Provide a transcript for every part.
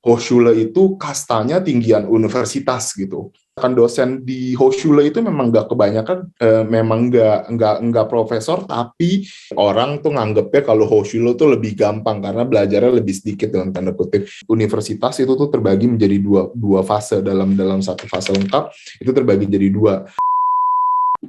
Hochschule itu kastanya tinggian universitas gitu. Kan dosen di Hochschule itu memang nggak kebanyakan, memang nggak profesor, tapi orang tuh nganggepnya kalau Hochschule tuh lebih gampang karena belajarnya lebih sedikit dalam tanda kutip. Universitas itu tuh terbagi menjadi dua fase, dalam satu fase lengkap itu terbagi jadi dua.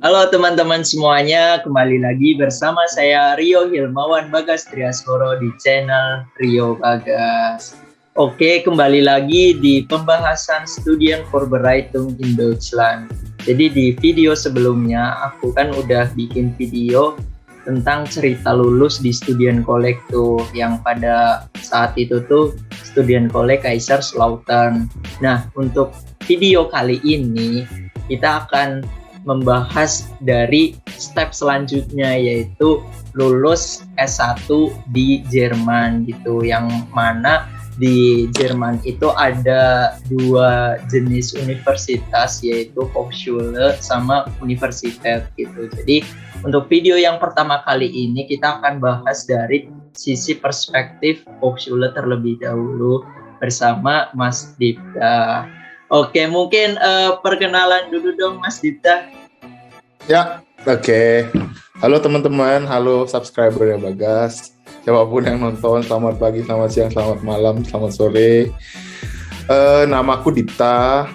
Halo teman-teman semuanya, kembali lagi bersama saya Rio Hilmawan Bagas Triaskoro di channel Rio Bagas. Oke, kembali lagi di pembahasan Studienvorbereitung in Deutschland. Jadi di video sebelumnya aku kan udah bikin video tentang cerita lulus di Studienkolleg tuh, yang pada saat itu tuh Studienkolleg Kaiserslautern. Nah, untuk video kali ini kita akan membahas dari step selanjutnya, yaitu lulus S1 di Jerman gitu, yang mana di Jerman itu ada dua jenis universitas, yaitu Hochschule sama Universität gitu. Jadi untuk video yang pertama kali ini kita akan bahas dari sisi perspektif Hochschule terlebih dahulu bersama Mas Dipta. Oke, mungkin perkenalan dulu dong Mas Dipta. Ya, oke. Halo teman-teman, halo subscriber ya Bagas. Siapapun yang nonton, selamat pagi, selamat siang, selamat malam, selamat sore. Namaku Dipta,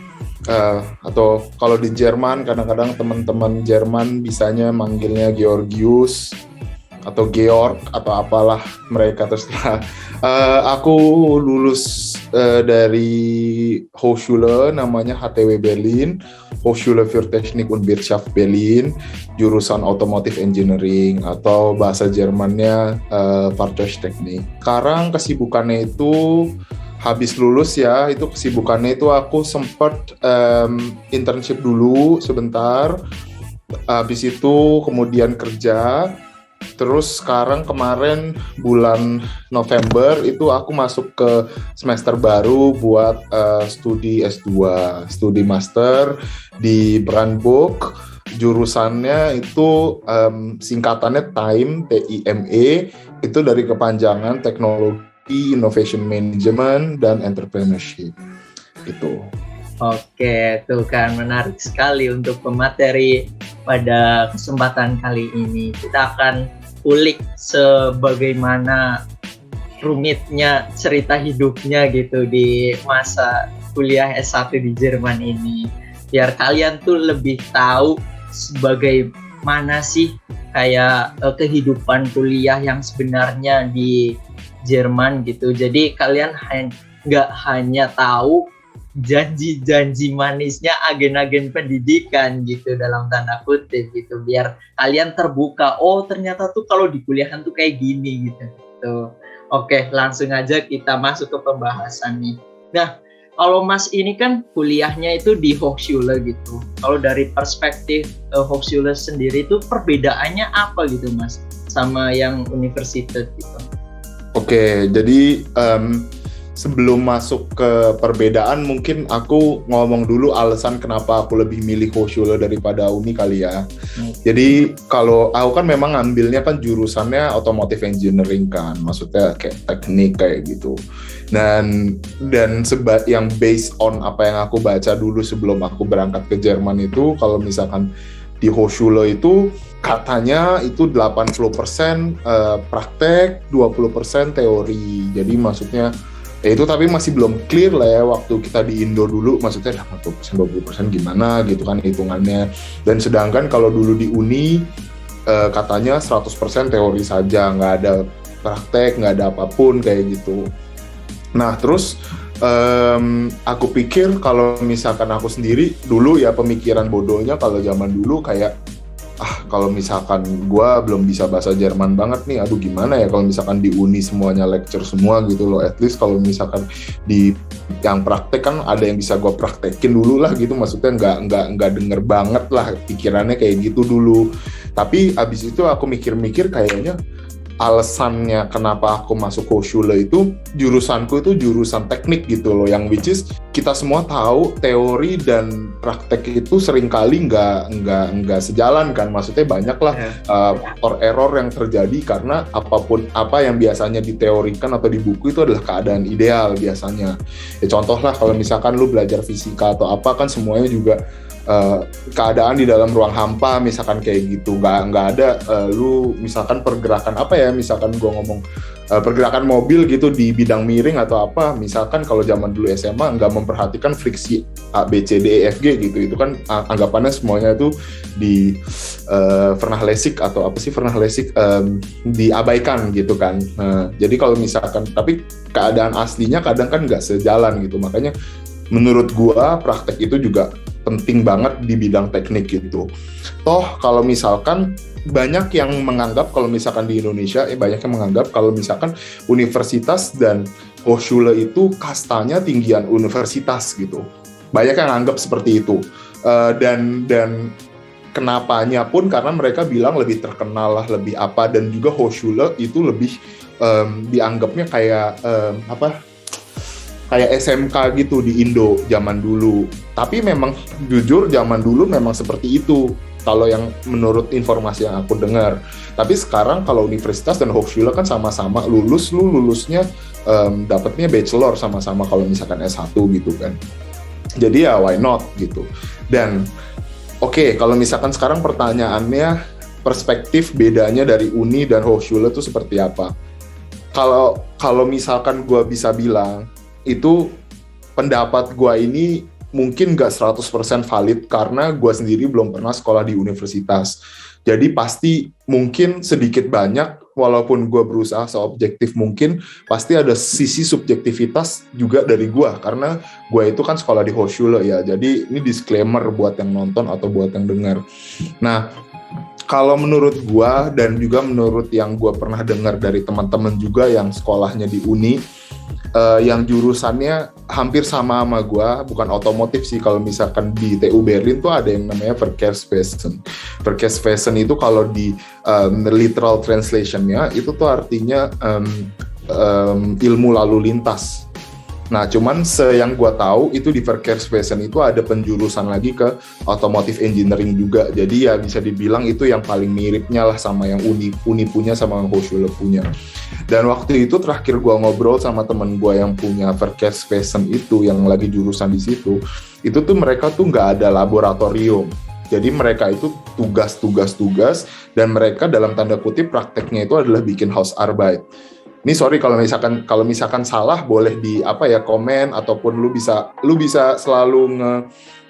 atau kalau di Jerman, kadang-kadang teman-teman Jerman bisanya manggilnya Georgius, atau Georg, atau apalah mereka terserah. Aku lulus dari Hochschule, namanya HTW Berlin, Hochschule für Technik und Wirtschaft Berlin, jurusan Automotive Engineering, atau bahasa Jermannya Fahrzeugtechnik. Sekarang kesibukannya itu, habis lulus ya, itu kesibukannya itu aku sempat internship dulu sebentar, habis itu kemudian kerja. Terus sekarang kemarin bulan November itu aku masuk ke semester baru buat studi S2, studi master di Brandenburg. Jurusannya itu singkatannya TIME, itu dari kepanjangan Teknologi, Innovation Management, dan Entrepreneurship. Itu. Oke, tuh kan menarik sekali untuk pemateri pada kesempatan kali ini. Kita akan ulik sebagaimana rumitnya cerita hidupnya gitu di masa kuliah S1 di Jerman ini. Biar kalian tuh lebih tahu sebagaimana sih kayak kehidupan kuliah yang sebenarnya di Jerman gitu. Jadi kalian nggak hanya tahu janji-janji manisnya agen-agen pendidikan gitu dalam tanda kutip gitu, biar kalian terbuka, oh ternyata tuh kalau di kuliahan tuh kayak gini gitu. Tuh. Oke, langsung aja kita masuk ke pembahasan nih. Nah, kalau Mas ini kan kuliahnya itu di Hochschule gitu. Kalau dari perspektif Hochschule sendiri itu perbedaannya apa gitu Mas sama yang universitas gitu? Oke, jadi sebelum masuk ke perbedaan, mungkin aku ngomong dulu alasan kenapa aku lebih milih Hochschule daripada Uni kali ya. Jadi kalau aku kan memang ngambilnya kan jurusannya Automotive Engineering kan, maksudnya kayak teknik kayak gitu. Dan yang based on apa yang aku baca dulu sebelum aku berangkat ke Jerman itu, kalau misalkan di Hochschule itu katanya itu 80% praktek, 20% teori. Jadi maksudnya itu tapi masih belum clear lah ya waktu kita di Indo dulu, maksudnya 80% 20% gimana gitu kan hitungannya. Dan sedangkan kalau dulu di Uni katanya 100% teori saja, nggak ada praktek, nggak ada apapun kayak gitu. Nah terus aku pikir kalau misalkan aku sendiri dulu ya, pemikiran bodohnya kalau zaman dulu kayak kalau misalkan gue belum bisa bahasa Jerman banget nih, aduh gimana ya kalau misalkan di Uni semuanya lecture semua gitu loh, at least kalau misalkan di yang praktek kan ada yang bisa gue praktekin dulu lah gitu, maksudnya nggak denger banget lah, pikirannya kayak gitu dulu. Tapi abis itu aku mikir-mikir kayaknya alasannya kenapa aku masuk Hochschule itu jurusanku itu jurusan teknik gitu loh, yang which is kita semua tahu teori dan praktek itu seringkali nggak sejalan kan, maksudnya banyak lah error yang terjadi karena apa yang biasanya diteorikan atau di buku itu adalah keadaan ideal biasanya. Ya contoh lah kalau misalkan lu belajar fisika atau apa kan semuanya juga keadaan di dalam ruang hampa misalkan kayak gitu, nggak ada lu misalkan pergerakan apa ya, misalkan gua ngomong pergerakan mobil gitu di bidang miring atau apa, misalkan kalau zaman dulu SMA nggak memperhatikan friksi A, B, C, D, E, F, G gitu, itu kan anggapannya semuanya itu di Vernachlässig atau apa sih Vernachlässig, diabaikan gitu kan. Jadi kalau misalkan, tapi keadaan aslinya kadang kan nggak sejalan gitu, makanya menurut gua praktek itu juga penting banget di bidang teknik gitu. Toh kalau misalkan banyak yang menganggap kalau misalkan di Indonesia, banyak yang menganggap kalau misalkan universitas dan Hochschule itu kastanya tinggian universitas gitu. Banyak yang anggap seperti itu. Dan kenapanya pun karena mereka bilang lebih terkenal lah, lebih apa, dan juga Hochschule itu lebih dianggapnya kayak kayak SMK gitu di Indo zaman dulu. Tapi memang jujur zaman dulu memang seperti itu kalau yang menurut informasi yang aku dengar. Tapi sekarang kalau universitas dan Hochschule kan sama-sama lulusnya dapatnya bachelor sama-sama kalau misalkan S1 gitu kan. Jadi ya why not gitu. Dan oke, kalau misalkan sekarang pertanyaannya perspektif bedanya dari Uni dan Hochschule itu seperti apa? Kalau misalkan gue bisa bilang itu pendapat gue ini mungkin nggak 100% valid karena gue sendiri belum pernah sekolah di universitas. Jadi pasti mungkin sedikit banyak, walaupun gue berusaha seobjektif mungkin, pasti ada sisi subjektivitas juga dari gue, karena gue itu kan sekolah di Hochschule ya. Jadi ini disclaimer buat yang nonton atau buat yang dengar. Nah, kalau menurut gue dan juga menurut yang gue pernah dengar dari teman-teman juga yang sekolahnya di Uni, yang jurusannya hampir sama gue, bukan otomotif sih, kalau misalkan di TU Berlin tuh ada yang namanya Verkehrswesen. Verkehrswesen itu kalau di literal translation-nya itu tuh artinya ilmu lalu lintas. Nah, cuman yang gue tahu itu di Verkehrswesen itu ada penjurusan lagi ke automotive engineering juga. Jadi ya bisa dibilang itu yang paling miripnya lah sama yang Uni punya sama yang Hochschule punya. Dan waktu itu terakhir gue ngobrol sama temen gue yang punya Verkehrswesen itu, yang lagi jurusan di situ, itu tuh mereka tuh nggak ada laboratorium. Jadi mereka itu tugas dan mereka dalam tanda kutip prakteknya itu adalah bikin Hausarbeit. Ini sorry kalau misalkan salah, boleh komen, ataupun lu bisa selalu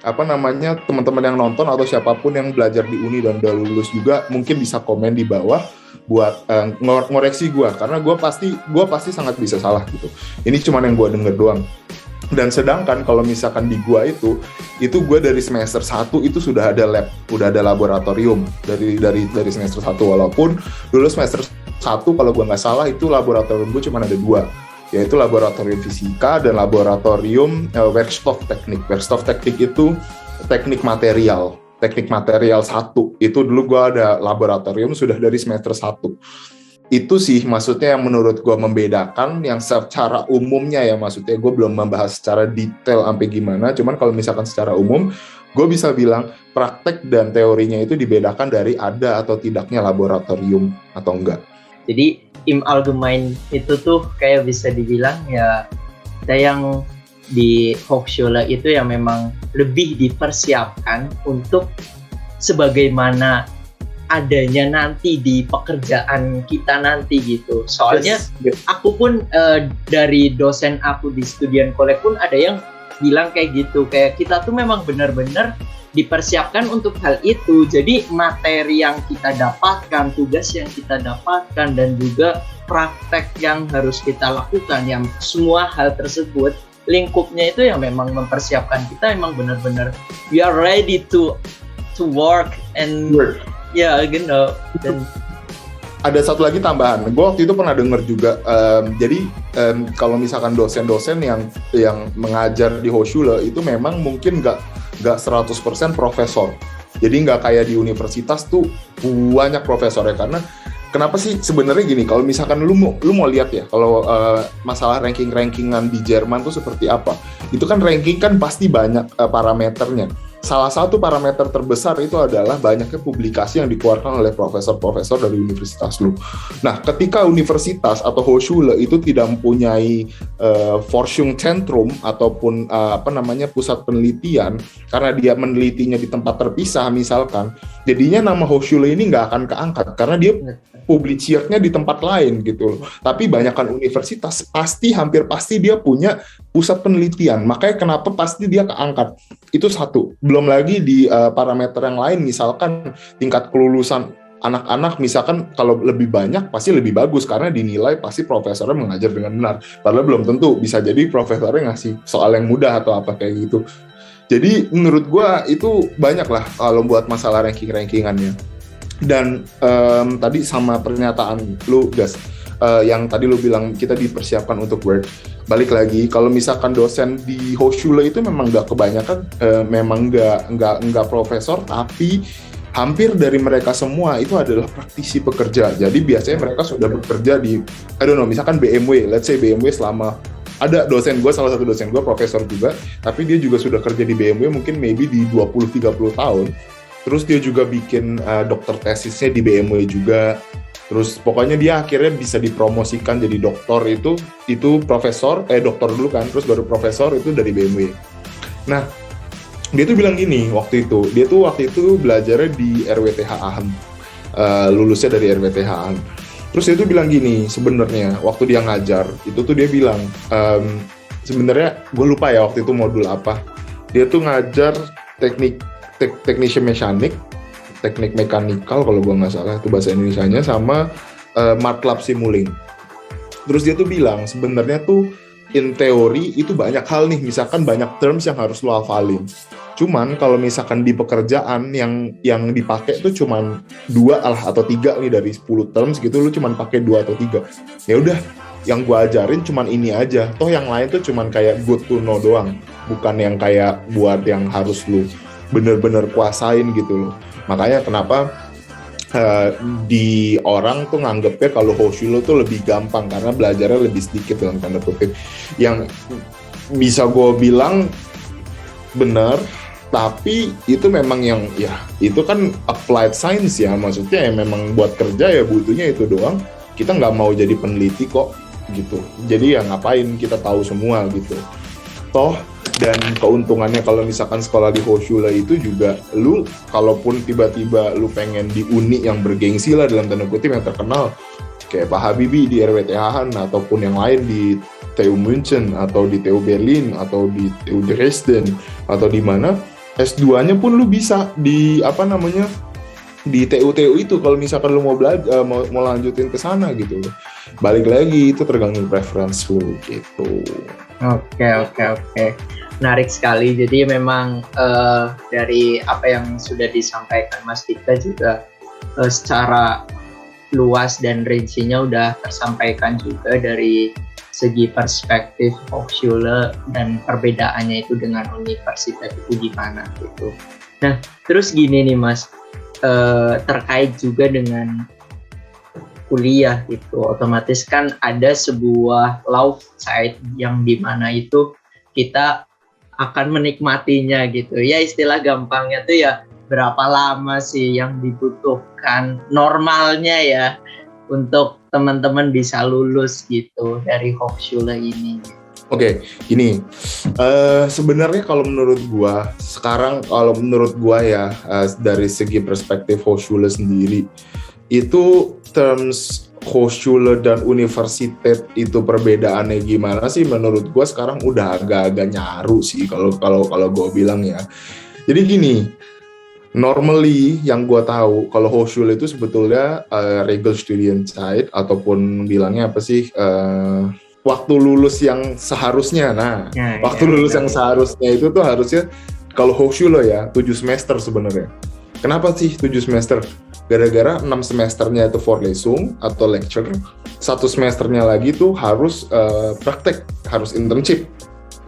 teman-teman yang nonton atau siapapun yang belajar di Uni dan udah lulus juga mungkin bisa komen di bawah buat ngoreksi gue, karena gue pasti sangat bisa salah gitu. Ini cuma yang gue denger doang. Dan sedangkan kalau misalkan di gua itu gua dari semester 1 itu sudah ada lab, udah ada laboratorium dari semester 1, walaupun dulu semester 1 kalau gua nggak salah itu laboratorium gua cuma ada 2, yaitu laboratorium fisika dan laboratorium Werkstofftechnik. Werkstofftechnik itu teknik material 1. Itu dulu gua ada laboratorium sudah dari semester 1. Itu sih maksudnya yang menurut gue membedakan, yang secara umumnya ya, maksudnya gue belum membahas secara detail sampai gimana, cuman kalau misalkan secara umum gue bisa bilang praktek dan teorinya itu dibedakan dari ada atau tidaknya laboratorium atau enggak. Jadi im allgemein itu tuh kayak bisa dibilang ya, ada yang di Hochschule itu yang memang lebih dipersiapkan untuk sebagaimana adanya nanti di pekerjaan kita nanti gitu. Soalnya aku pun dari dosen aku di Studien Kolleg pun ada yang bilang kayak gitu, kayak kita tuh memang benar-benar dipersiapkan untuk hal itu. Jadi materi yang kita dapatkan, tugas yang kita dapatkan, dan juga praktek yang harus kita lakukan, yang semua hal tersebut lingkupnya itu yang memang mempersiapkan kita emang benar-benar we are ready to work and ya, gitu. Dan ada satu lagi tambahan, gue waktu itu pernah dengar juga. Jadi kalau misalkan dosen-dosen yang mengajar di Hochschule itu memang mungkin nggak 100% profesor. Jadi nggak kayak di universitas tuh banyak profesornya, karena kenapa sih sebenarnya gini, kalau misalkan lu mau lihat ya, kalau masalah rankingan di Jerman tuh seperti apa, itu kan ranking kan pasti banyak parameternya. Salah satu parameter terbesar itu adalah banyaknya publikasi yang dikeluarkan oleh profesor-profesor dari universitas lu. Nah, ketika universitas atau Hochschule itu tidak mempunyai Forschungszentrum ataupun pusat penelitian, karena dia menelitinya di tempat terpisah misalkan, jadinya nama Hochschule ini nggak akan keangkat karena dia publisiernya di tempat lain gitu. Tapi banyakkan universitas hampir pasti dia punya pusat penelitian, makanya kenapa pasti dia keangkat. Itu satu. Belum lagi di parameter yang lain, misalkan tingkat kelulusan anak-anak, misalkan kalau lebih banyak pasti lebih bagus karena dinilai pasti profesornya mengajar dengan benar. Padahal belum tentu, bisa jadi profesornya ngasih soal yang mudah atau apa kayak gitu. Jadi menurut gua itu banyak lah kalau buat masalah rankingannya. Dan tadi sama pernyataan lu, Gas, yang tadi lu bilang kita dipersiapkan untuk Word. Balik lagi, kalau misalkan dosen di Hochschule itu memang nggak kebanyakan, memang nggak profesor, tapi hampir dari mereka semua itu adalah praktisi pekerja. Jadi biasanya mereka sudah bekerja di, misalkan BMW, let's say BMW selama, ada salah satu dosen gue profesor juga, tapi dia juga sudah kerja di BMW mungkin maybe di 20-30 tahun. Terus dia juga bikin dokter tesisnya di BMW juga. Terus pokoknya dia akhirnya bisa dipromosikan jadi dokter, itu profesor, dokter dulu kan, terus baru profesor itu dari BMW. Nah, dia tuh bilang gini waktu itu belajarnya di RWTH Aachen, lulusnya dari RWTH Aachen. Terus dia tuh bilang gini, sebenarnya waktu dia ngajar, itu tuh dia bilang, sebenarnya gue lupa ya waktu itu modul apa, dia tuh ngajar teknik mekanikal kalau gue nggak salah itu bahasa Indonesianya, sama MATLAB Simulink. Terus dia tuh bilang sebenarnya tuh in teori itu banyak hal nih, misalkan banyak terms yang harus lo hafalin. Cuman kalau misalkan di pekerjaan yang dipakai tuh cuman 2 atau 3 nih dari 10 terms gitu, lo cuman pakai 2 atau 3. Ya udah, yang gue ajarin cuman ini aja. Toh yang lain tuh cuman kayak good to know doang, bukan yang kayak buat yang harus lo bener-bener kuasain gitu loh. Makanya kenapa di orang tuh nganggepnya kalau Hochschule tuh lebih gampang karena belajarnya lebih sedikit dalam tanda kutip. Yang bisa gue bilang benar, tapi itu memang yang ya itu kan applied science ya, maksudnya ya memang buat kerja ya butuhnya itu doang. Kita nggak mau jadi peneliti kok gitu. Jadi ya ngapain kita tahu semua gitu. Toh, dan keuntungannya kalau misalkan sekolah di Hochschule itu juga lu kalaupun tiba-tiba lu pengen di uni yang bergengsi lah dalam tanda kutip yang terkenal kayak Pak Habibie di RWTH Aachen ataupun yang lain di TU München atau di TU Berlin atau di TU Dresden atau di mana, S2-nya pun lu bisa di di TU-TU itu kalau misalkan lu mau belajar mau lanjutin ke sana gitu loh. Balik lagi itu tergantung preference lu gitu. Oke. Menarik sekali. Jadi memang dari apa yang sudah disampaikan Mas Dika juga secara luas dan range-nya udah tersampaikan juga dari segi perspektif Hochschule dan perbedaannya itu dengan universitas itu gimana gitu. Nah, terus gini nih Mas, terkait juga dengan kuliah gitu, otomatis kan ada sebuah lauf zeit yang dimana itu kita akan menikmatinya gitu ya, istilah gampangnya tuh ya berapa lama sih yang dibutuhkan normalnya ya untuk teman-teman bisa lulus gitu dari Hochschule ini. Oke, gini, sebenarnya kalau menurut gua ya dari segi perspektif Hochschule sendiri itu terms Hochschule dan universitas itu perbedaannya gimana sih? Menurut gue sekarang udah agak-agak nyaru sih kalau gue bilang ya. Jadi gini, normally yang gue tahu kalau Hochschule itu sebetulnya Regelstudienzeit ataupun bilangnya apa sih? Waktu lulus yang seharusnya. Lulus yang seharusnya itu tuh harusnya kalau Hochschule ya 7 semester sebenarnya. Kenapa sih 7 semester? Gara-gara 6 semesternya itu Vorlesung atau lecture, 1 semesternya lagi tuh harus praktek, harus internship.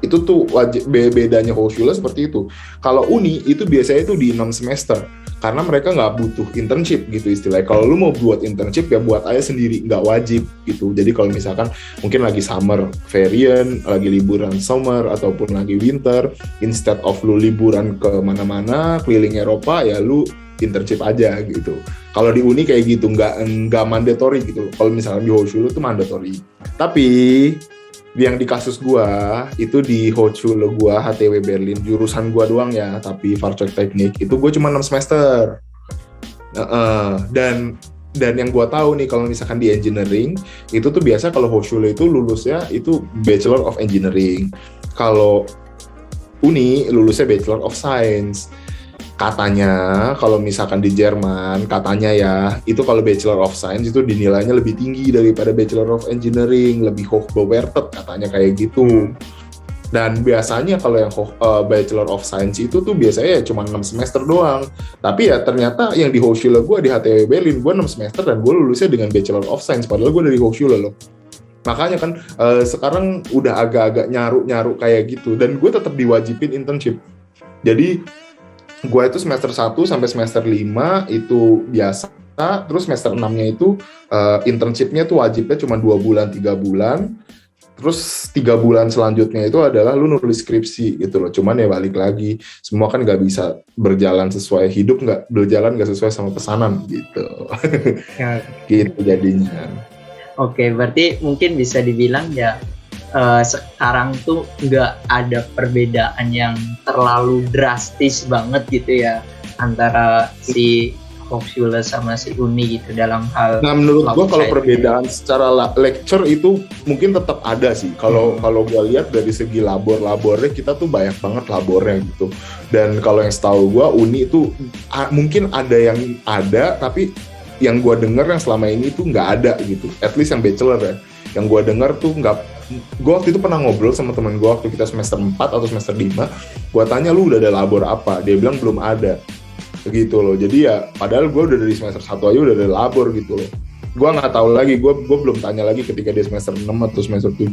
Itu tuh bedanya Hochschule seperti itu. Kalau Uni itu biasanya itu di 6 semester. Karena mereka nggak butuh internship gitu istilahnya. Kalau lu mau buat internship ya buat aja sendiri, nggak wajib gitu. Jadi kalau misalkan mungkin lagi summer variant, lagi liburan summer ataupun lagi winter, instead of lu liburan ke mana-mana keliling Eropa ya lu internship aja gitu. Kalau di Uni kayak gitu nggak mandatory gitu. Kalau misalkan di Hochschule itu mandatory. Tapi yang di kasus gua itu di Hochschule gua HTW Berlin, jurusan gua doang ya, tapi Fahrzeugtechnik itu gua cuma 6 semester. Dan yang gua tahu nih kalau misalkan di engineering itu tuh biasa kalau Hochschule itu lulusnya itu Bachelor of Engineering. Kalau Uni lulusnya Bachelor of Science. Katanya kalau misalkan di Jerman katanya ya itu kalau Bachelor of Science itu dinilainya lebih tinggi daripada Bachelor of Engineering, lebih hochbewertet katanya kayak gitu. Dan biasanya kalau yang Bachelor of Science itu tuh biasanya ya cuma 6 semester doang. Tapi ya ternyata yang di Hochschule gue di HTW Berlin gue 6 semester dan gue lulusnya dengan Bachelor of Science padahal gue dari Hochschule loh. Makanya kan sekarang udah agak-agak nyaru kayak gitu dan gue tetap diwajibin internship. Jadi gue itu semester 1 sampai semester 5 itu biasa, terus semester 6-nya itu internship-nya tuh wajibnya cuma 2 bulan, 3 bulan, terus 3 bulan selanjutnya itu adalah lu nulis skripsi gitu loh. Cuman ya balik lagi, semua kan nggak bisa berjalan sesuai hidup, berjalan nggak sesuai sama pesanan gitu. Ya. Gitu jadinya. Oke, berarti mungkin bisa dibilang ya sekarang tuh nggak ada perbedaan yang terlalu drastis banget gitu ya antara si Hochschule sama si Uni gitu dalam hal. Nah menurut gua kalau perbedaan secara lecture itu mungkin tetap ada sih. Kalau gua lihat dari segi labornya kita tuh banyak banget labornya gitu. Dan kalau yang setahu gua Uni itu mungkin ada yang ada tapi yang gua dengar yang selama ini tuh nggak ada gitu. At least yang bachelor ya. Yang gua dengar tuh nggak. Gue waktu itu pernah ngobrol sama teman gue waktu kita semester 4 atau semester 5, gue tanya lu udah ada labor apa, dia bilang belum ada gitu loh. Jadi ya padahal gue udah dari semester 1 aja udah ada labor gitu loh. Gue nggak tahu lagi, gue belum tanya lagi ketika dia semester 6 atau semester 7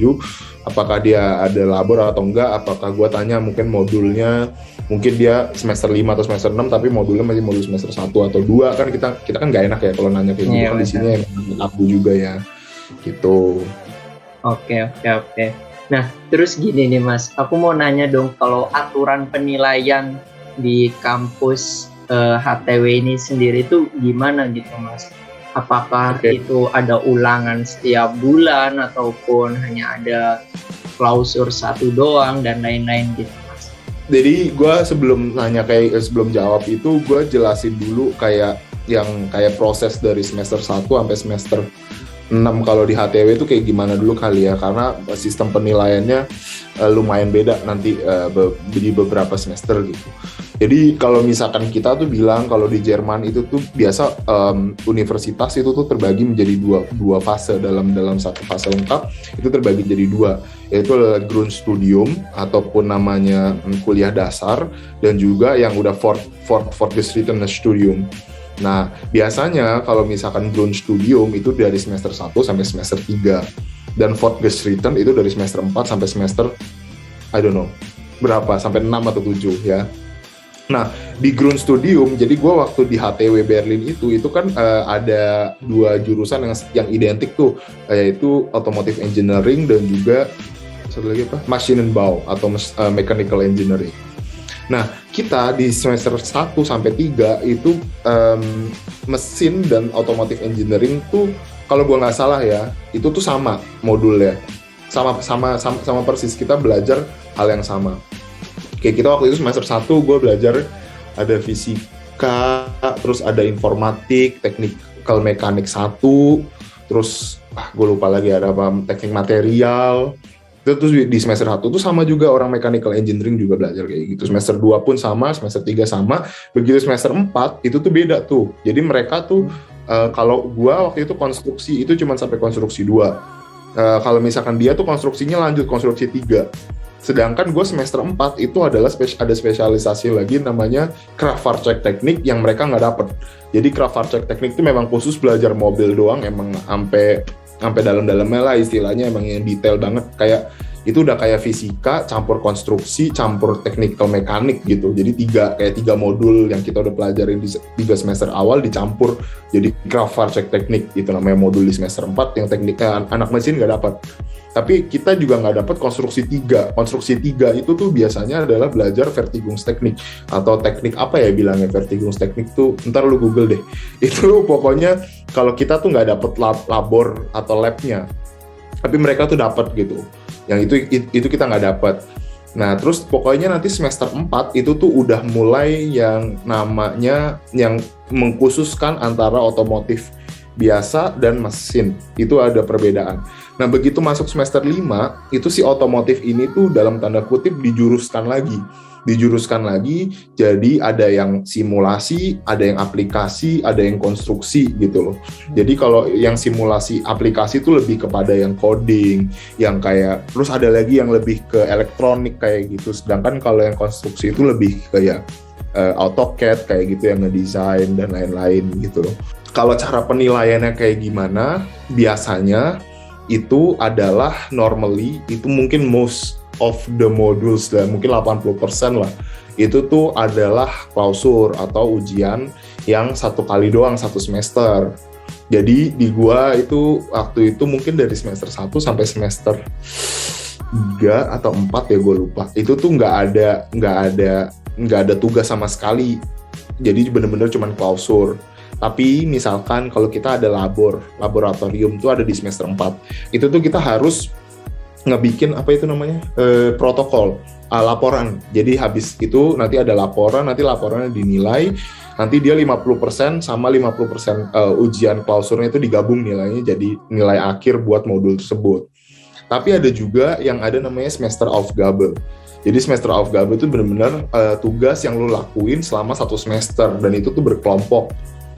apakah dia ada labor atau enggak. Apakah gue tanya mungkin modulnya mungkin dia semester 5 atau semester 6 tapi modulnya masih modul semester 1 atau 2 kan kita kan nggak enak ya kalau nanya kayak gitu kan di sini aku juga ya gitu. Oke. Nah, terus gini nih Mas, aku mau nanya dong kalau aturan penilaian di kampus HTW ini sendiri tuh gimana gitu Mas? Apakah itu ada ulangan setiap bulan ataupun hanya ada klausur satu doang dan lain-lain gitu Mas? Jadi gue sebelum jawab itu gue jelasin dulu kayak proses dari semester 1 sampai semester 6 kalau di HTW itu kayak gimana dulu kali ya, karena sistem penilaiannya lumayan beda nanti di beberapa semester gitu. Jadi kalau misalkan kita tuh bilang kalau di Jerman itu tuh biasa universitas itu tuh terbagi menjadi dua fase, dalam satu fase lengkap itu terbagi jadi 2, yaitu Grundstudium ataupun namanya kuliah dasar dan juga yang udah Fortgeschrittenes Studium. Nah, biasanya kalau misalkan Grundstudium itu dari semester 1 sampai semester 3 dan Fortgeschritten itu dari semester 4 sampai semester berapa, sampai 6 atau 7 ya. Nah, di Grundstudium, jadi gue waktu di HTW Berlin itu kan ada 2 jurusan yang identik tuh, yaitu Automotive Engineering dan juga satu lagi Maschinenbau atau Mechanical Engineering. Nah, kita di semester 1 sampai 3 itu mesin dan automotive engineering tuh kalau gua nggak salah ya, itu tuh sama modulnya. Sama persis, kita belajar hal yang sama. Kayak kita waktu itu semester 1 gua belajar ada fisika, terus ada informatik, technical mekanik 1, terus gue lupa lagi ada apa, teknik material. Terus di semester 1 tuh sama juga orang mechanical engineering juga belajar kayak gitu. Semester 2 pun sama, semester 3 sama. Begitu semester 4 itu tuh beda tuh. Jadi mereka tuh kalau gua waktu itu konstruksi itu cuma sampai konstruksi 2. Kalau misalkan dia tuh konstruksinya lanjut konstruksi 3. Sedangkan gue semester 4 itu adalah ada spesialisasi lagi namanya Kraftfahrzeugtechnik yang mereka nggak dapet. Jadi Kraftfahrzeugtechnik itu memang khusus belajar mobil doang, emang sampai dalam-dalamnya lah istilahnya, emang yang detail banget. Kayak itu udah kayak fisika campur konstruksi campur technical mekanik gitu. Jadi tiga modul yang kita udah pelajarin di 3 semester awal dicampur jadi Kraftwerk teknik, itu namanya modul di semester 4 yang tekniknya anak mesin nggak dapat. Tapi kita juga nggak dapat konstruksi 3. Konstruksi 3 itu tuh biasanya adalah belajar Vertigungsteknik atau teknik apa ya bilangnya, Vertigungsteknik tuh ntar lu Google deh. Itu pokoknya kalau kita tuh nggak dapat labor atau labnya, tapi mereka tuh dapat gitu. Yang itu kita nggak dapat. Nah terus pokoknya nanti semester 4 itu tuh udah mulai yang namanya yang mengkhususkan antara otomotif biasa dan mesin, itu ada perbedaan. Nah begitu masuk semester 5 itu si otomotif ini tuh dalam tanda kutip dijuruskan lagi, jadi ada yang simulasi, ada yang aplikasi, ada yang konstruksi gitu loh. Jadi kalau yang simulasi aplikasi itu lebih kepada yang coding, yang kayak, terus ada lagi yang lebih ke elektronik kayak gitu, sedangkan kalau yang konstruksi itu lebih kayak AutoCAD kayak gitu yang ngedesain dan lain-lain gitu loh. Kalau cara penilaiannya kayak gimana? Biasanya itu adalah normally itu mungkin most of the modules lah, mungkin 80% lah, itu tuh adalah klausur atau ujian yang 1 kali doang 1 semester. Jadi di gua itu waktu itu mungkin dari semester 1 sampai semester 3 atau 4 ya gua lupa. Itu tuh nggak ada tugas sama sekali. Jadi bener-bener cuman klausur. Tapi misalkan kalau kita ada laboratorium tuh ada di semester 4. Itu tuh kita harus ngebikin apa itu namanya protokol laporan. Jadi habis itu nanti ada laporan, nanti laporannya dinilai, nanti dia 50% sama 50% ujian klausurnya itu digabung nilainya jadi nilai akhir buat modul tersebut. Tapi ada juga yang ada namanya Semesteraufgabe. Jadi Semesteraufgabe itu benar-benar tugas yang lu lakuin selama 1 semester dan itu tuh berkelompok.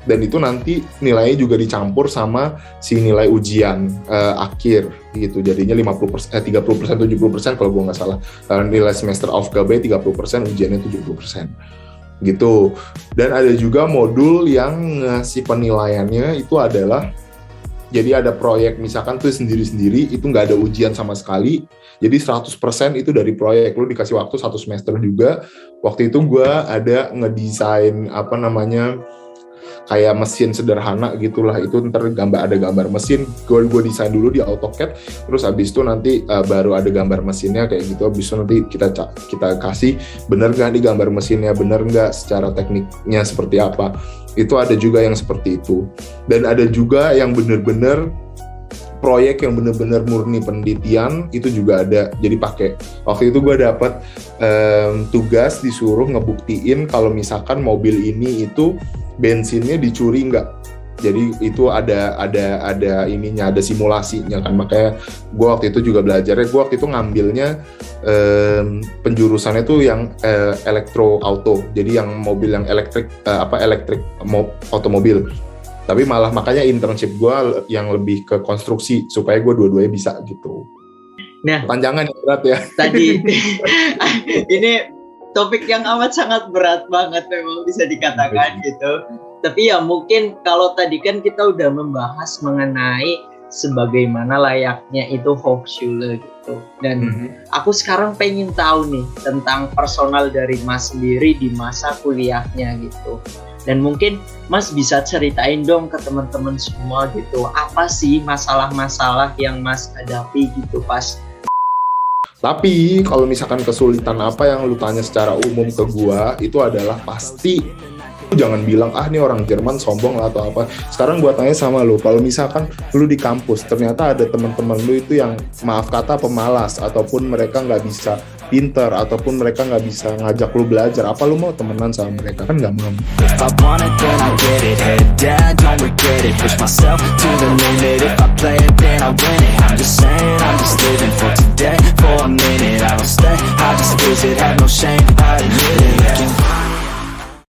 Dan itu nanti nilainya juga dicampur sama si nilai ujian akhir gitu. Jadinya 30%, 70% kalau gue nggak salah. Nilai Semesteraufgabe 30%, ujiannya 70%. Gitu. Dan ada juga modul yang ngasih penilaiannya itu adalah, jadi ada proyek misalkan tuh sendiri-sendiri, itu nggak ada ujian sama sekali. Jadi 100% itu dari proyek. Lu dikasih waktu 1 semester juga. Waktu itu gue ada ngedesain kayak mesin sederhana gitulah, itu ntar ada gambar mesin, gue desain dulu di AutoCAD, terus abis itu nanti baru ada gambar mesinnya kayak gitu, abis itu nanti kita kasih bener nggak di gambar mesinnya, bener nggak secara tekniknya seperti apa. Itu ada juga yang seperti itu, dan ada juga yang bener-bener proyek yang bener-bener murni penelitian, itu juga ada. Jadi waktu itu gue dapat tugas disuruh ngebuktiin kalau misalkan mobil ini itu bensinnya dicuri nggak. Jadi itu ada ininya, ada simulasinya kan. Makanya gue waktu itu juga belajarnya, gue waktu itu ngambilnya penjurusannya tuh yang elektro auto. Jadi yang mobil yang elektrik otomobil. Tapi malah makanya internship gue yang lebih ke konstruksi supaya gue dua-duanya bisa gitu. Nah, panjangan yang berat ya. Tadi ini topik yang amat sangat berat banget memang bisa dikatakan gitu. Tapi ya mungkin kalau tadi kan kita udah membahas mengenai sebagaimana layaknya itu Hochschule gitu. Dan aku sekarang pengen tahu nih tentang personal dari Mas sendiri di masa kuliahnya gitu. Dan mungkin Mas bisa ceritain dong ke teman-teman semua gitu, apa sih masalah-masalah yang Mas hadapi gitu pas. Tapi kalau misalkan kesulitan apa yang lu tanya secara umum ke gua, itu adalah pasti lu jangan bilang ini orang Jerman sombong lah atau apa. Sekarang gua tanya sama lu, kalau misalkan lu di kampus ternyata ada teman-teman lu itu yang maaf kata pemalas, ataupun mereka nggak bisa pinter, ataupun mereka nggak bisa ngajak lu belajar, apa lu mau temenan sama mereka? Kan nggak mau. If I want it, then I get it. Head down, don't regret it. Push myself to the limit. If I play it, then I win it. I'm just saying, I'm just living for today. For a minute, I don't stay, I just visit. Have no shame,